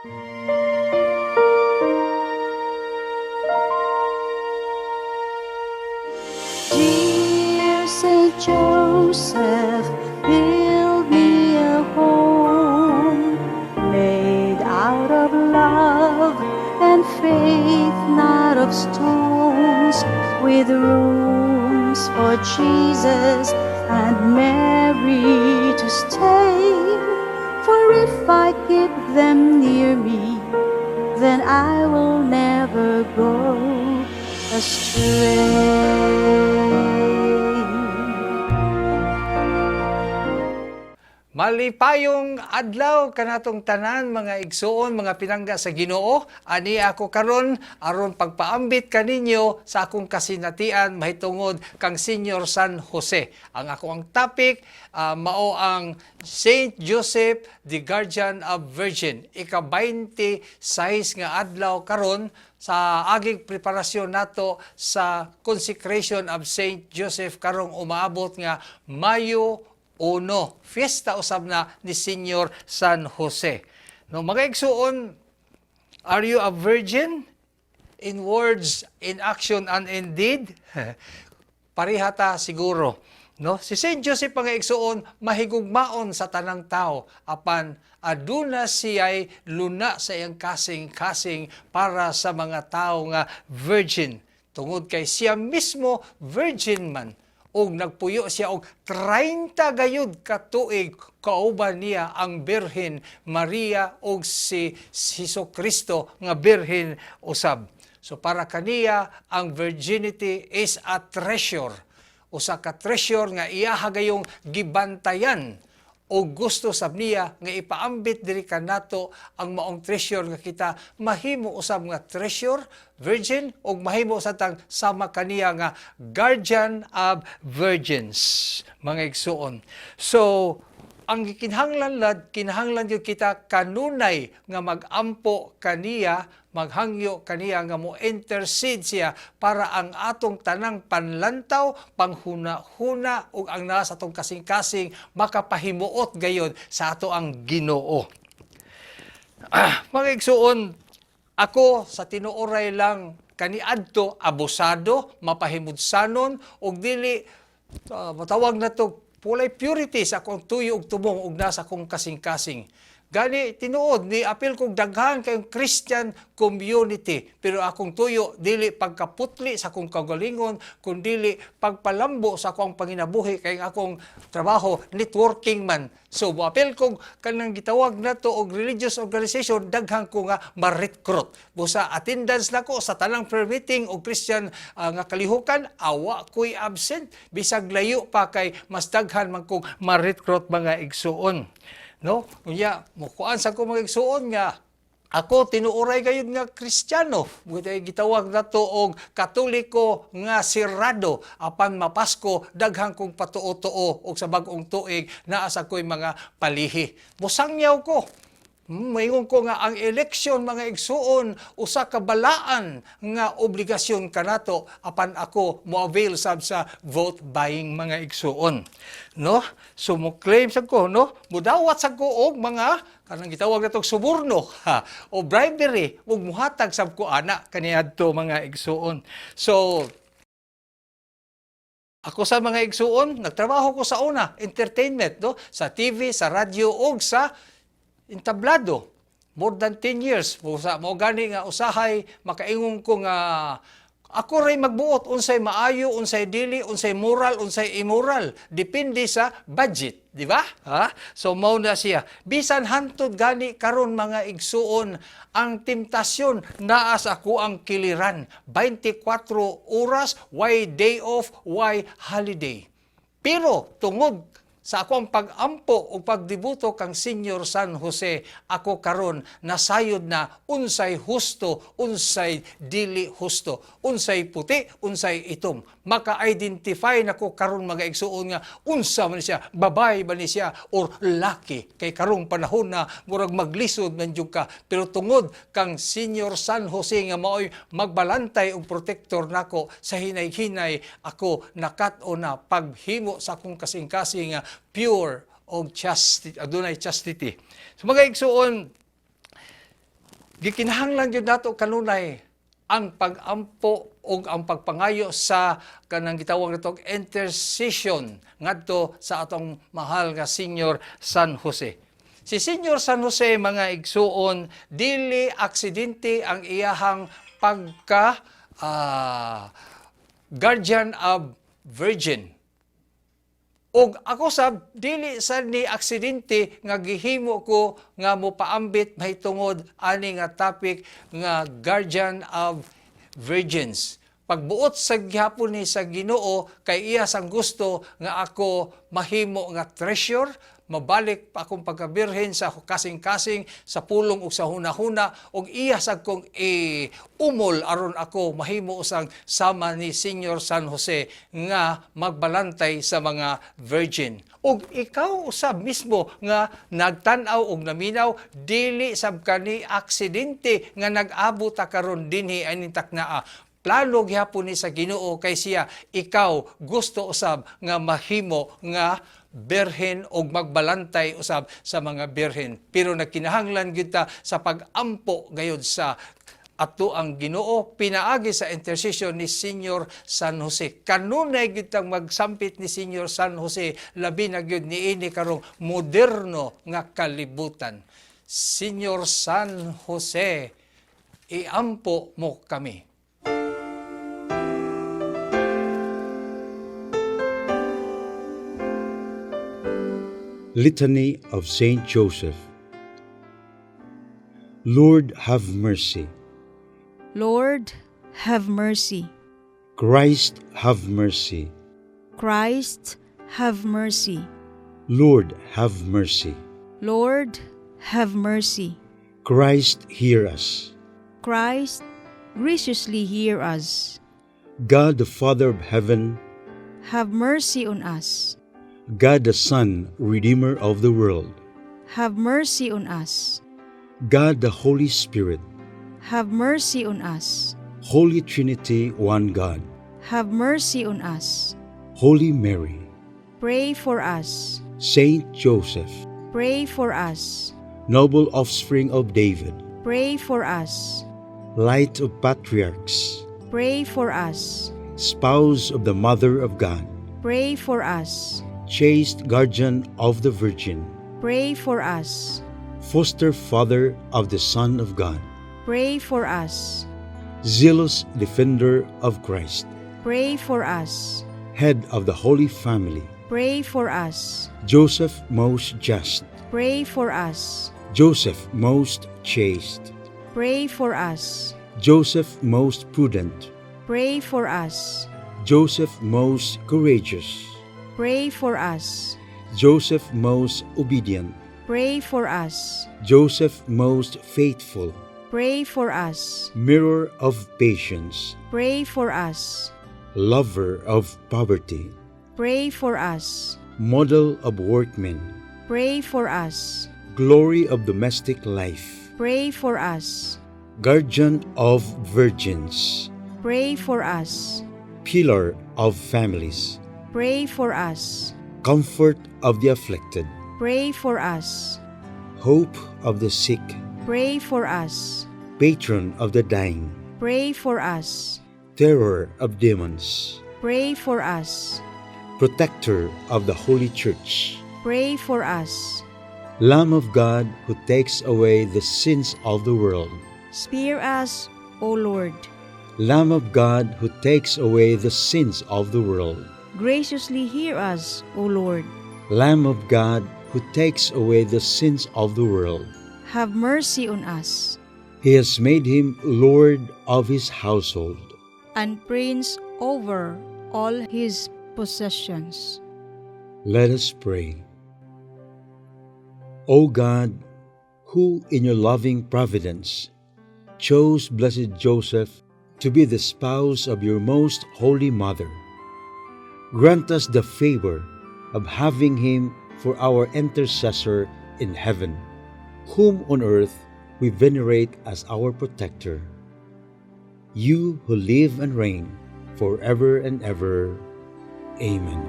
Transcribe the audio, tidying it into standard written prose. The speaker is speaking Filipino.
Dear Saint Joseph, build me a home made out of love and faith, not of stones, with rooms for Jesus and Mary to stay. For if I keep them near me, then I will never go astray. Malipayong adlaw kanatong tanan mga igsuon, mga pinangga sa Ginoo. Ani ako karon aron pagpaambit kaninyo sa akong kasinatian mahitungod kang Senior San Jose. Ang ako ang topic mao ang Saint Joseph, the Guardian of Virgin. Ika-26 nga adlaw karon sa aging preparasyon nato sa consecration of Saint Joseph karong umaabot nga Mayo 1, fiesta usab na ni Senior San Jose. No, mga igsuon, are you a virgin? In words, in action, and in deed? Parihata siguro. No? Si Saint Joseph mga igsuon, mahigugmaon sa tanang tao, apan aduna siya'y luna sa iyang kasing-kasing para sa mga tao nga virgin. Tungod kay siya mismo virgin man. Og nagpuyo siya og 30 gayud ka tuig kauban niya ang Birhen Maria og si Jesucristo nga birhen usab. So para kaniya ang virginity is a treasure. Usa ka treasure nga iya hagayong gibantayan o gusto sab niya nga ipaambit diri kanato ang maong treasure nga kita mahimo usab nga treasure virgin o mahimo sa tang sama kaniya nga guardian of virgins mga igsuon. So ang kinahanglan gyud kita kanunay nga magampo kaniya, maghangyo kaniya nga mo intercede siya para ang atong tanang panlantaw, panghuna-huna ug ang nasa atong kasing-kasing makapahimuot gayud sa ato ang Ginoo. Mga igsuon, ako sa tinuoray lang kaniadto abusado, mapahimudsanon ug dili matawag na to pulay purity sa akong tuyo ug tubong ug nasa akong kasing-kasing. Gani tinuod ni apil kog daghan kayong Christian community, pero akong tuyo dili pagkaputli sa akong kagalingon kundi pagpalambo sa akong panginabuhi kay akong trabaho networking man. So apil kog kanang gitawag nato og religious organization daghan ko nga ma-recruit. Busa attendance nako sa tanang prayer meeting og Christian nga kalihukan awa ko'y absent bisag layo pa kay mas daghan man kog ma-recruit mga igsuon. No? Unya, mukuan sa ko mga igsuon nga ako tinuoray gayud nga Kristiyano. Gitawag na to og Katoliko nga sirado. Apan mapasko, daghang kong patuo-tuo og sa bag-ong tuig naa sa ko'y mga palihi. Musangyaw ko. Mayingon ko nga ang eleksyon mga igsuon usa ka balaan nga obligasyon kanato apan ako mo-avail sab sa vote buying mga igsuon. No? So mo claim sa ko no, mudawat sa ko og mga kanang gitawag natong suborno o bribery ug muhatag sab ko ana kaniadto mga igsuon. So ako sa mga igsuon nagtrabaho ko sa una entertainment no, sa TV, sa radyo ug sa entablado. More than 10 years. Mo gani nga usahay, makaingon ko nga ako ray magbuot unsay maayo, unsay dili, unsay moral, unsay immoral. Depende sa budget, di ba? Ha? So mao na siya. Bisan hantod gani karon mga igsuon, ang temptasyon naa sa ako ang kiliran. 24 oras, why day off, why holiday. Pero tungod sa akong pag-ampo o pagdibuto kang Senior San Jose, ako karon nasayod na unsay husto, unsay dili husto, unsay puti, unsay itom. Maka-identify nako karon mga igsuon nga unsa man siya, babay ba ni siya or laki. Kay karong panahon na murag maglisod man jud ka, pero tungod kang Senior San Jose nga maoy magbalantay og protector nako sa hinay-hinay, ako nakat-o na paghimo sa akong kasing-kasing nga pure o chastity, adunay chastity. So mga igsuon, Gikinahanglan gyud nato kanunay ang pag-ampo o ang pagpangayo sa kanang gitawag natong intercession ngadto sa atong mahal nga Senior San Jose. Si Senior San Jose, mga igsuon, dili aksidente ang iyahang pagka guardian of virgin. Og ako sab dili sad ni aksidente nga gihimo ko nga mopaambit mahitungod ani nga topic nga guardian of virgins. Pagbuot sa gihapon ni sa Ginoo kay iya sang gusto nga ako mahimo nga treasure, mabalik pa akong pagkabirhen sa kasing-kasing, sa pulong ug sa hunahuna, ug iya sa kong umol aron ako mahimo usang sama ni Senior San Jose nga magbalantay sa mga virgin. Ug ikaw usab mismo nga nagtan-aw ug naminaw, dili sab kani aksidente nga nag-abot ta karon dinhi aning taknaa. Plano gihapon ni sa Ginoo kay siya ikaw gusto usab nga mahimo nga birhen o magbalantay usab sa mga birhen. Pero nagkinahanglan gyud ta sa pag-ampo gayud sa ato ang Ginoo pinaagi sa intercession ni Senior San Jose. Kanunay gyud tang magsampit ni Senior San Jose, labi na gyud niini karong moderno nga kalibutan. Senior San Jose, iampo mo kami. Litany of Saint Joseph. Lord, have mercy. Lord, have mercy. Christ, have mercy. Christ, have mercy. Lord, have mercy. Lord, have mercy. Christ, hear us. Christ, graciously hear us. God, the Father of heaven, Have mercy on us. God the Son, Redeemer of the world, Have mercy on us. God the Holy Spirit, Have mercy on us. Holy Trinity, one God, Have mercy on us. Holy Mary, Pray for us. Saint Joseph, Pray for us. noble offspring of David, Pray for us. light of patriarchs, Pray for us. spouse of the Mother of God, Pray for us. chaste guardian of the Virgin, Pray for us. foster father of the Son of God, Pray for us. zealous defender of Christ, Pray for us. head of the Holy Family, Pray for us. Joseph most just, Pray for us. Joseph most chaste, Pray for us. Joseph most prudent, Pray for us. Joseph most courageous, Pray for us. Joseph most obedient, Pray for us. Joseph most faithful, Pray for us. mirror of patience, Pray for us. lover of poverty, Pray for us. model of workmen, Pray for us. glory of domestic life, Pray for us. guardian of virgins, Pray for us. pillar of families, Pray for us. comfort of the afflicted, Pray for us. hope of the sick, Pray for us. patron of the dying, Pray for us. terror of demons, Pray for us. protector of the Holy Church, Pray for us. Lamb of God who takes away the sins of the world, Spare us, O Lord. Lamb of God who takes away the sins of the world, Graciously hear us, O Lord. Lamb of God who takes away the sins of the world. Have mercy on us, He has made him Lord of his household. and Prince over all his possessions. Let us pray. O God, who in your loving providence chose blessed Joseph to be the spouse of your most holy mother, grant us the favor of having him for our intercessor in heaven, whom on earth we venerate as our protector. You who live and reign forever and ever. Amen.